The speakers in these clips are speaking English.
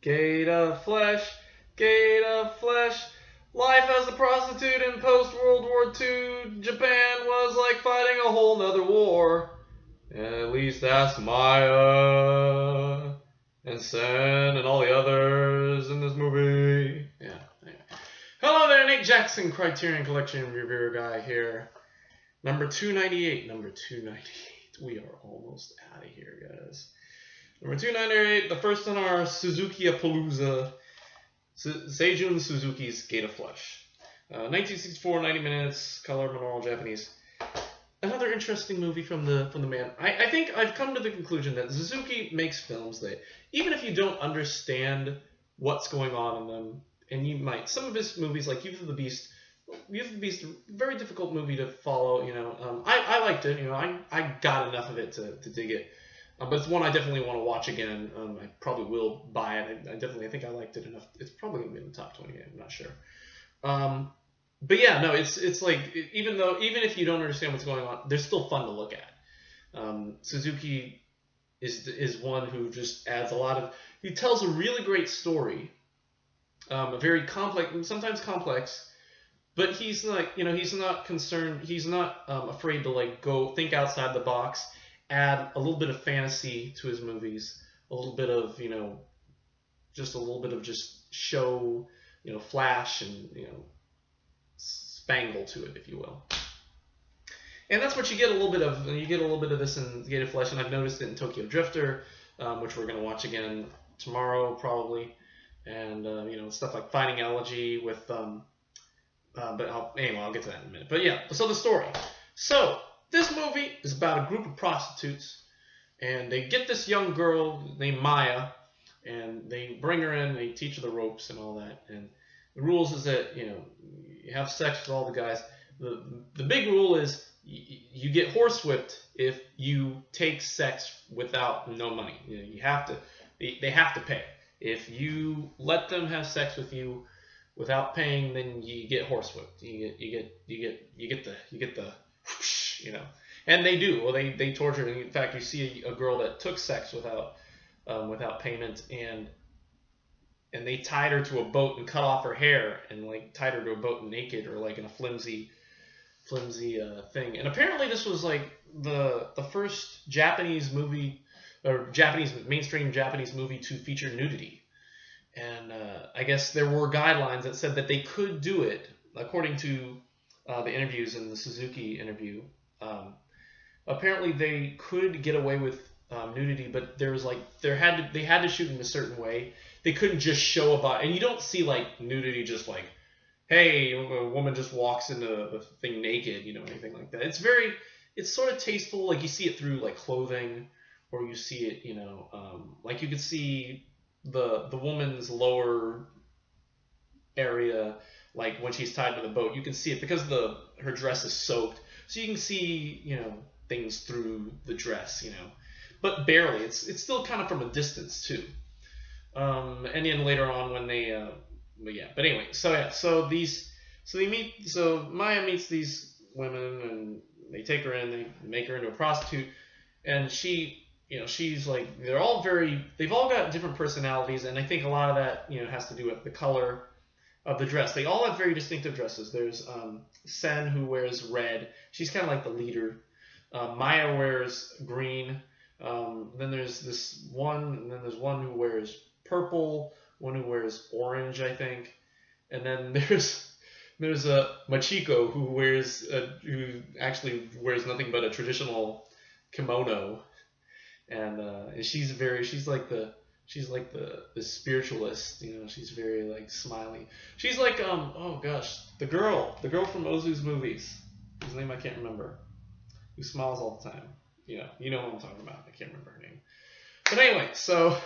Gate of flesh, gate of flesh. Life as a prostitute in post-World War II Japan was like fighting a whole nother war. At least ask Maya and Sen and all the others in this movie. Yeah. Anyway. Hello there, Nate Jackson, Criterion Collection reviewer guy here. Number 298. Number 298. We are almost out of here, guys. Number 298. The first on our Suzukipalooza. Seijun Suzuki's Gate of Flesh. 1964, 90 minutes, color, monaural, Japanese. Another interesting movie from the man. I think I've come to the conclusion that Suzuki makes films that, even if you don't understand what's going on in them, and you might, some of his movies like Youth of the Beast, very difficult movie to follow. You know, I liked it. You know, I got enough of it to dig it. But it's one I definitely want to watch again. I probably will buy it. I think I liked it enough. It's probably going to be in the top 20. I'm not sure. But yeah, no, it's like, even if you don't understand what's going on, they're still fun to look at. Suzuki is one who just adds a lot of. He tells a really great story, a very complex, sometimes complex, but he's like, he's not concerned. He's not afraid to like go think outside the box. Add a little bit of fantasy to his movies, a little bit of, just a little bit of just show, flash and, spangle to it, if you will. And that's what you get a little bit of. You get a little bit of this in Gate of Flesh, and I've noticed it in Tokyo Drifter, which we're going to watch again tomorrow, probably. And, stuff like Fighting Elegy with, but I'll get to that in a minute. But yeah, so the story. So, this movie is about a group of prostitutes, and they get this young girl named Maya, and they bring her in, they teach her the ropes and all that. And the rules is that, you have sex with all the guys. The big rule is you get horsewhipped if you take sex without no money. You have to. They have to pay. If you let them have sex with you without paying, then you get horsewhipped. You get the whoosh. And they do. Well, they torture. In fact, you see a girl that took sex without payment, and they tied her to a boat and cut off her hair and like tied her to a boat naked or like in a flimsy thing. And apparently, this was like the first Japanese movie or mainstream Japanese movie to feature nudity. And I guess there were guidelines that said that they could do it according to the interviews in the Suzuki interview. Apparently they could get away with nudity, but there was like they had to shoot in a certain way. They couldn't just show a body, and you don't see like nudity just like, hey, a woman just walks into the thing naked, anything like that. It's sort of tasteful. Like you see it through like clothing, or you see it, like you could see the woman's lower area, like when she's tied to the boat, you can see it because her dress is soaked. So you can see, things through the dress, but barely. It's still kind of from a distance too. And then later on when they, but anyway, so Maya meets these women and they take her in, they make her into a prostitute, and she's like, they've all got different personalities, and I think a lot of that, has to do with the color of the dress. They all have very distinctive dresses. There's Sen, who wears red. She's kind of like the leader. Maya wears green. Then there's one who wears purple. One who wears orange, I think. And then there's a Machiko who actually wears nothing but a traditional kimono, and she's like the spiritualist, she's very like smiley. She's like the girl from Ozu's movies, whose name I can't remember, who smiles all the time. You know what I'm talking about. I can't remember her name. But anyway, so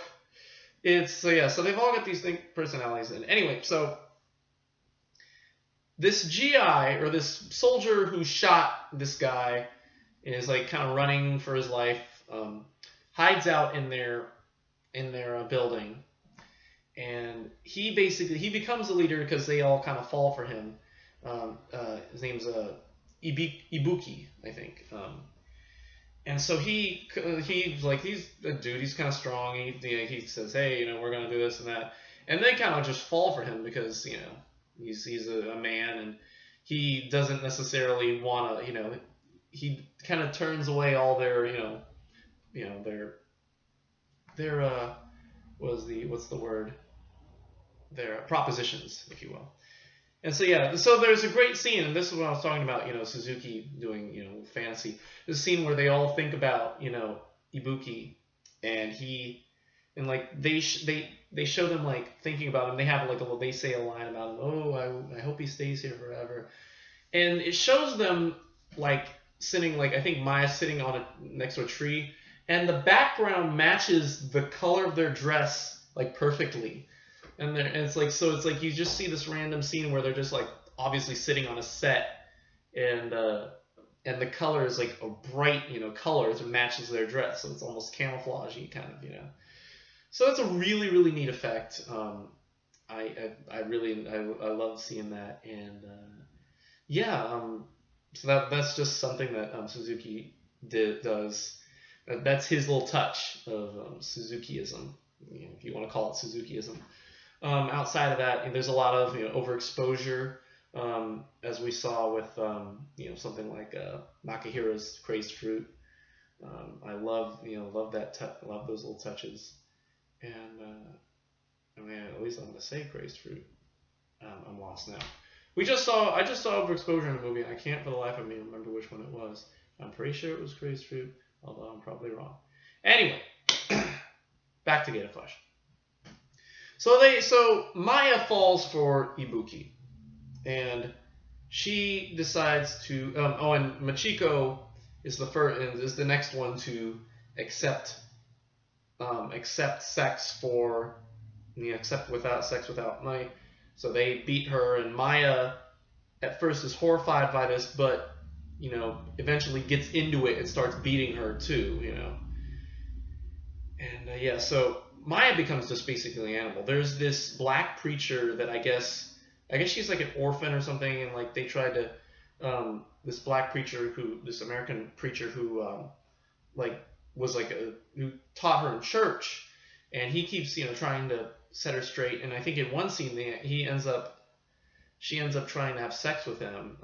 they've all got these personalities. And anyway, so this GI or this soldier who shot this guy is like kind of running for his life, hides out in their building, and he becomes a leader because they all kind of fall for him. His name's Ibuki, I think. And so he's like, he's a dude, he's kind of strong. He says, hey, we're gonna do this and that, and they kind of just fall for him because he's a man, and he doesn't necessarily want to, he kind of turns away all their their what's the word, their propositions, if you will. And so yeah, so there's a great scene, and this is what I was talking about. Suzuki doing fantasy. There's a scene where they all think about Ibuki, and like they show them like thinking about him. They have like they say a line about him. Oh, I hope he stays here forever, and it shows them like sitting, like I think Maya's sitting on next to a tree, and the background matches the color of their dress like perfectly. And it's like you just see this random scene where they're just like obviously sitting on a set, and the color is like a bright color that matches their dress, so it's almost camouflagey kind of So it's a really really neat effect. I love seeing that, and so that's just something that Suzuki does. That's his little touch of Suzukiism, if you want to call it Suzukiism. Outside of that, there's a lot of overexposure, as we saw with something like Nakahira's Crazed Fruit. I love love those little touches, and at least I'm gonna say Crazed Fruit. I'm lost now. I just saw overexposure in a movie, and I can't for the life of me remember which one it was. I'm pretty sure it was Crazed Fruit, although I'm probably wrong. Anyway, back to Gate of Flesh. So Maya falls for Ibuki, and she decides to. And Machiko is the next one to accept sex for accept without sex without money. So they beat her, and Maya at first is horrified by this, but eventually gets into it and starts beating her too. And so Maya becomes just basically an animal. There's this black preacher that I guess she's like an orphan or something, and like they tried to this black preacher this American preacher who who taught her in church, and he keeps trying to set her straight. And I think in one scene she ends up trying to have sex with him,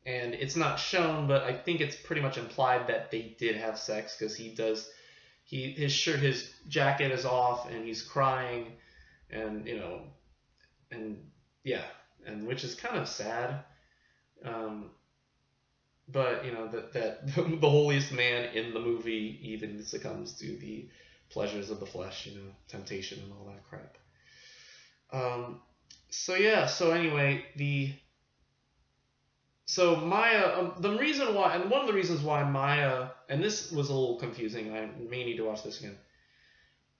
and it's not shown, but I think it's pretty much implied that they did have sex, because his jacket is off and he's crying, and and which is kind of sad. But that the holiest man in the movie even succumbs to the pleasures of the flesh, temptation and all that crap. So anyway, So Maya, the reason why, and one of the reasons why Maya, and this was a little confusing, I may need to watch this again.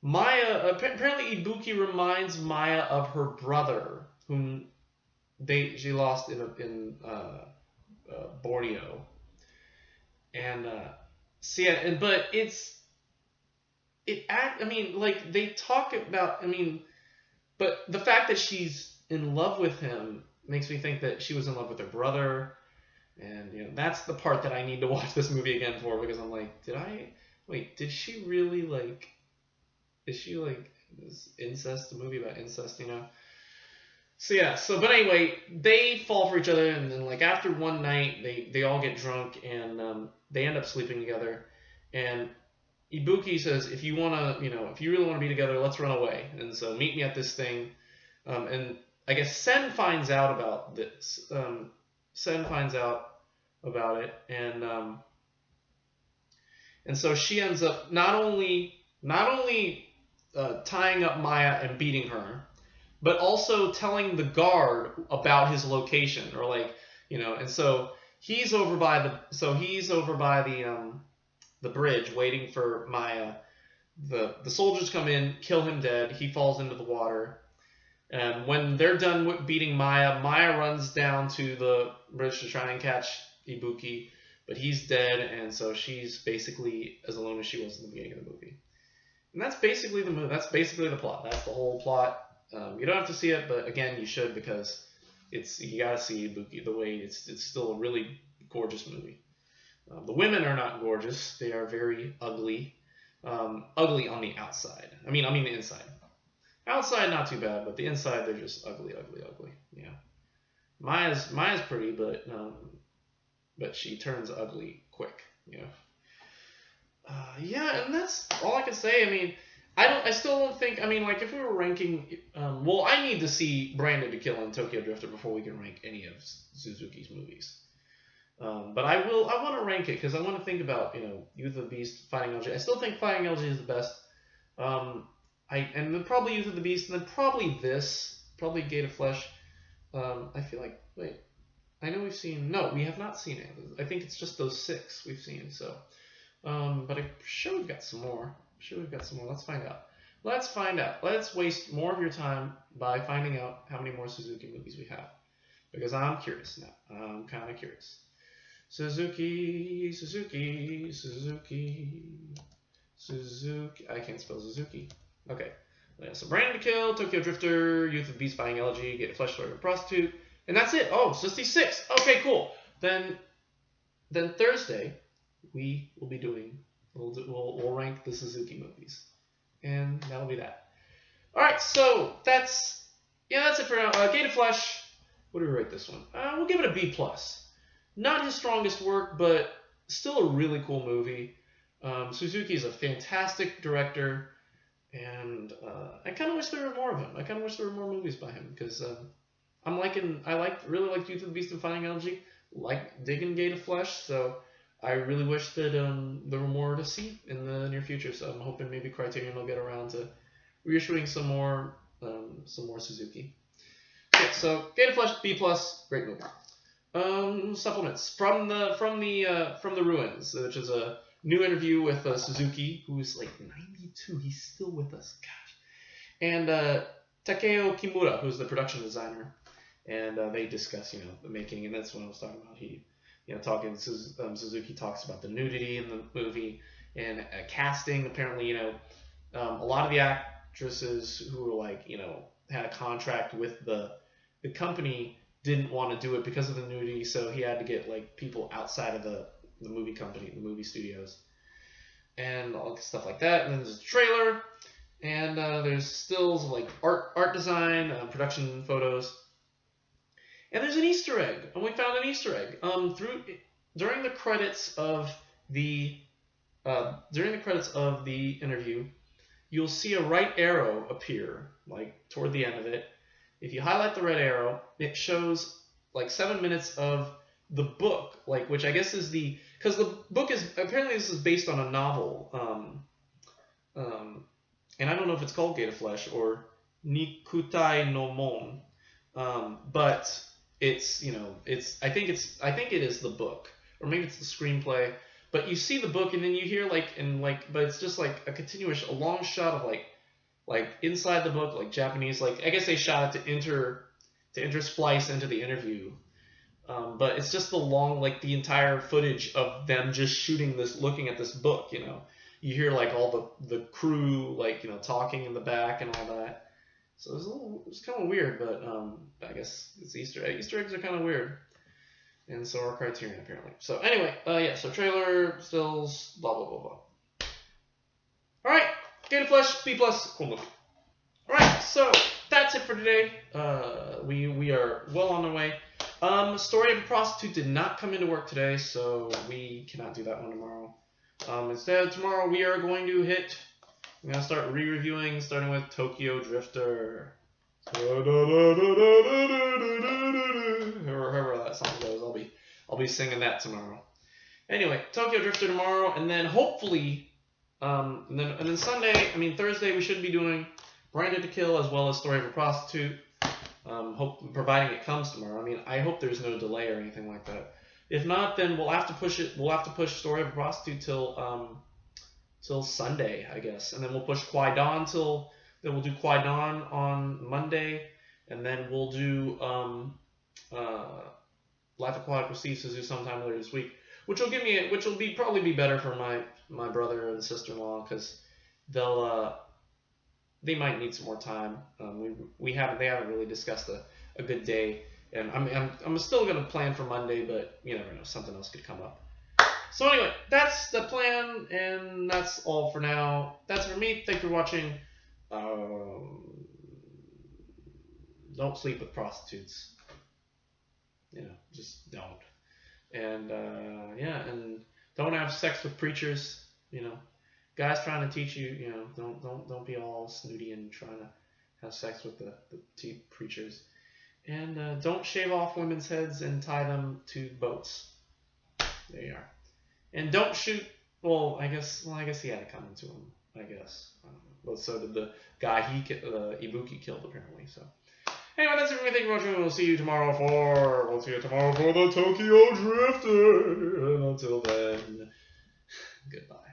Maya, apparently Ibuki reminds Maya of her brother, whom she lost in Borneo, and but they talk about, but the fact that she's in love with him makes me think that she was in love with her brother. And that's the part that I need to watch this movie again for, because I'm like, did she really is she this incest, a movie about incest, but anyway, they fall for each other, and then after one night they all get drunk, and they end up sleeping together, and Ibuki says, if you really want to be together, let's run away, and so meet me at this thing, and I guess Sen finds out about this. Sen finds out about it, and so she ends up not only tying up Maya and beating her, but also telling the guard about his location, or and so he's over by the bridge waiting for Maya. The soldiers come in, kill him dead. He falls into the water. And when they're done beating Maya runs down to the bridge to try and catch Ibuki, but he's dead, and so she's basically as alone as she was in the beginning of the movie. And that's basically the movie. That's basically the plot. That's the whole plot. You don't have to see it, but again, you should, because you gotta see Ibuki. The way it's still a really gorgeous movie. The women are not gorgeous; they are very ugly. Ugly on the outside. I mean the inside. Outside not too bad, but the inside they're just ugly, ugly, ugly. Yeah. Maya's pretty, but she turns ugly quick. Yeah. Yeah, and that's all I can say. I mean, I still don't think. I mean, like if we were ranking, well, I need to see Branded to Kill and Tokyo Drifter before we can rank any of Suzuki's movies. But I want to rank it because I want to think about Youth of the Beast, Fighting LG. I still think Fighting LG is the best. And then probably Youth of the Beast, and then probably Gate of Flesh. I feel like I know we've seen. No, we have not seen it. I think it's just those 6 we've seen. So, but I'm sure we've got some more. Let's find out. Let's waste more of your time by finding out how many more Suzuki movies we have, because I'm curious now. I'm kind of curious. Suzuki. I can't spell Suzuki. Okay. Yeah, so Branded to Kill, Tokyo Drifter, Youth of the Beast, Fighting LG, Gate of Flesh, Story of a Prostitute, and that's it. Oh, it's just these 6. Okay, cool. Then Thursday we will be doing. We'll rank the Suzuki movies, and that'll be that. All right, so that's it for now. Gate of Flesh. What do we rate this one? We'll give it a B+. Not his strongest work, but still a really cool movie. Suzuki is a fantastic director, and I kind of wish there were more of him. I kind of wish there were more movies by him, because I really like Youth of the Beast and Fighting LG, like digging Gate of Flesh, so I really wish that there were more to see in the near future. So I'm hoping maybe Criterion will get around to reissuing some more Suzuki. Yeah, so Gate of Flesh, B+, great movie. Supplements from the Ruins, which is a new interview with Suzuki, who's like 92. He's still with us, gosh. And Takeo Kimura, who's the production designer, and they discuss the making, and that's what I was talking about. Suzuki talks about the nudity in the movie and casting. Apparently, a lot of the actresses who were had a contract with the company didn't want to do it because of the nudity, so he had to get people outside of the movie company, the movie studios, and all stuff like that. And then there's a trailer, and there's stills of art design, production photos, and there's an Easter egg. And we found an Easter egg during the credits of the interview. You'll see a right arrow appear toward the end of it. If you highlight the red arrow, it shows 7 minutes of the book, which I guess is because the book is apparently this is based on a novel, and I don't know if it's called Gate of Flesh or Nikutai no Mon, but it's I think it is the book, or maybe it's the screenplay. But you see the book, and then you hear but it's just a long shot of inside the book, Japanese, I guess they shot it to intersplice into the interview. But it's just the entire footage of them just shooting this, looking at this book, You hear all the crew talking in the back and all that. So it's kind of weird, but I guess it's Easter egg. Easter eggs are kind of weird, and so are Criterion apparently. So anyway, so trailer, stills, blah blah blah blah. All right, Gate of Flesh, B+, cool movie. All right, so that's it for today. We are well on the way. Story of a Prostitute did not come into work today, so we cannot do that one tomorrow. Instead, tomorrow we are going to start re-reviewing, starting with Tokyo Drifter. However that song goes, I'll be singing that tomorrow. Anyway, Tokyo Drifter tomorrow, and then hopefully, and then Thursday we should be doing Branded to Kill as well as Story of a Prostitute. Providing it comes tomorrow. I hope there's no delay or anything like that. If not, then we'll have to push it. We'll have to push Story of a Prostitute till Sunday, I guess, and then we'll push Kwai-Dan then we'll do Kwai-Dan on Monday, and then we'll do Life Aquatic with Steve Suzu sometime later this week, which will probably be better for my brother and sister-in-law, because they might need some more time. They haven't really discussed a good day, and I'm still gonna plan for Monday, but you never know, something else could come up. So anyway, that's the plan, and that's all for now. That's for me. Thanks for watching. Don't sleep with prostitutes. Just don't. And yeah, and don't have sex with preachers. Guys trying to teach you. Don't be all snooty and trying to have sex with the preachers. And don't shave off women's heads and tie them to boats. There you are. And don't shoot. Well, I guess he had it coming to him. I guess. Well, so did the guy Ibuki killed apparently. So anyway, that's everything. Thank you for watching. We'll see you tomorrow for the Tokyo Drifter. And until then, goodbye.